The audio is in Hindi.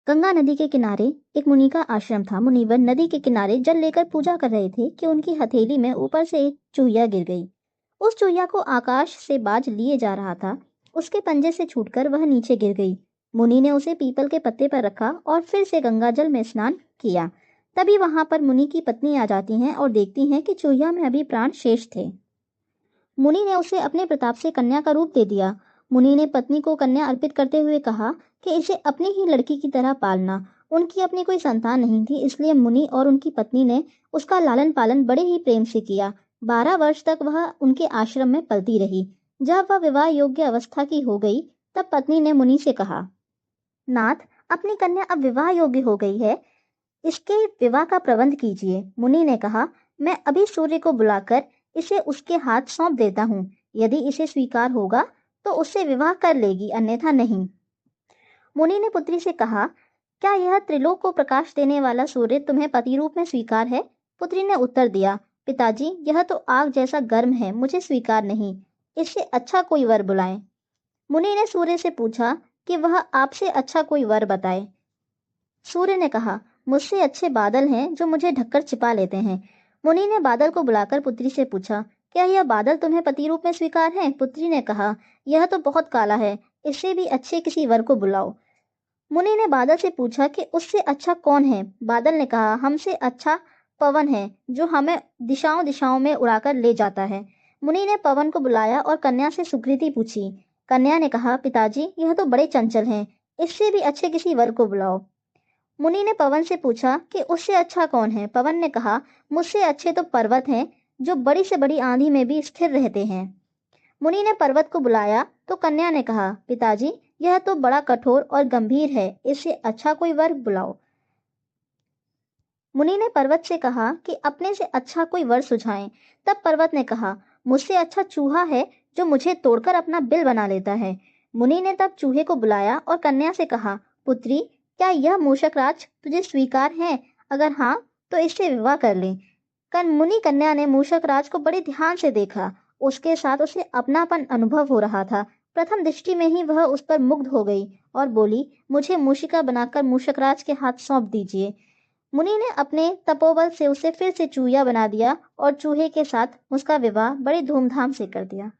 गंगा नदी के किनारे एक मुनि का आश्रम था। मुनिवर नदी के किनारे जल लेकर पूजा कर रहे थे कि उनकी हथेली में ऊपर से एक चूहिया गिर गई। उस चूहिया को आकाश से बाज लिए जा रहा था। उसके पंजे से छूटकर वह नीचे गिर गई। मुनि ने उसे पीपल के पत्ते पर रखा और फिर से गंगा जल में स्नान किया। तभी वहां पर मुनि की पत्नी आ जाती हैं और देखती हैं कि चूहिया में अभी प्राण शेष थे। मुनि ने उसे अपने प्रताप से कन्या का रूप दे दिया। मुनि ने पत्नी को कन्या अर्पित करते हुए कहा कि इसे अपनी ही लड़की की तरह पालना। उनकी अपनी कोई संतान नहीं थी, इसलिए मुनि और उनकी पत्नी ने उसका लालन पालन बड़े ही प्रेम से किया। 12 वर्ष तक वह उनके आश्रम में पलती रही। जब वह विवाह योग्य अवस्था की हो गई, तब पत्नी ने मुनि से कहा, नाथ, अपनी कन्या अब विवाह योग्य हो गई है, इसके विवाह का प्रबंध कीजिए। मुनि ने कहा, मैं अभी सूर्य को बुलाकर इसे उसके हाथ सौंप देता हूँ। यदि इसे स्वीकार होगा तो उससे विवाह कर लेगी, अन्यथा नहीं। मुनि ने पुत्री से कहा, क्या यह त्रिलोक को प्रकाश देने वाला सूर्य तुम्हें पति रूप में स्वीकार है? पुत्री ने उत्तर दिया, पिताजी, यह तो आग जैसा गर्म है, मुझे स्वीकार नहीं। इससे अच्छा कोई वर बुलाएं। मुनि ने सूर्य से पूछा कि वह आपसे अच्छा कोई वर बताए। सूर्य ने कहा, मुझसे अच्छे बादल हैं जो मुझे ढककर छिपा लेते हैं। मुनि ने बादल को बुलाकर पुत्री से पूछा, क्या यह बादल तुम्हें पति रूप में स्वीकार है? पुत्री ने कहा, यह तो बहुत काला है, इससे भी अच्छे किसी वर को बुलाओ। मुनि ने बादल से पूछा कि उससे अच्छा कौन है? बादल ने कहा, हमसे अच्छा पवन है, जो हमें दिशाओं दिशाओं में उड़ाकर ले जाता है। मुनि ने पवन को बुलाया और कन्या से सुकृति पूछी। कन्या ने कहा, पिताजी, यह तो बड़े चंचल हैं, इससे भी अच्छे किसी वर को बुलाओ। मुनि ने पवन से पूछा कि उससे अच्छा कौन है? पवन ने कहा, मुझसे अच्छे तो पर्वत हैं, जो बड़ी से बड़ी आंधी में भी स्थिर रहते हैं। मुनि ने पर्वत को बुलाया तो कन्या ने कहा, पिताजी, यह तो बड़ा कठोर और गंभीर है, इससे अच्छा कोई वर बुलाओ। मुनि ने पर्वत से कहा कि अपने से अच्छा कोई वर सुझाएं। तब पर्वत ने कहा, मुझसे अच्छा चूहा है, जो मुझे तोड़कर अपना बिल बना लेता है। मुनि ने तब चूहे को बुलाया और कन्या से कहा, पुत्री, क्या यह मूषक राज तुझे स्वीकार है? अगर हाँ, तो इससे विवाह कर ले। मुनि कन्या ने मूषक राज को बड़े ध्यान से देखा। उसके साथ उसे अपनापन अनुभव हो रहा था। प्रथम दृष्टि में ही वह उस पर मुग्ध हो गई और बोली, मुझे मूषिका बनाकर मूषक राज के हाथ सौंप दीजिए। मुनि ने अपने तपोबल से उसे फिर से चूहिया बना दिया और चूहे के साथ उसका विवाह बड़े धूमधाम से कर दिया।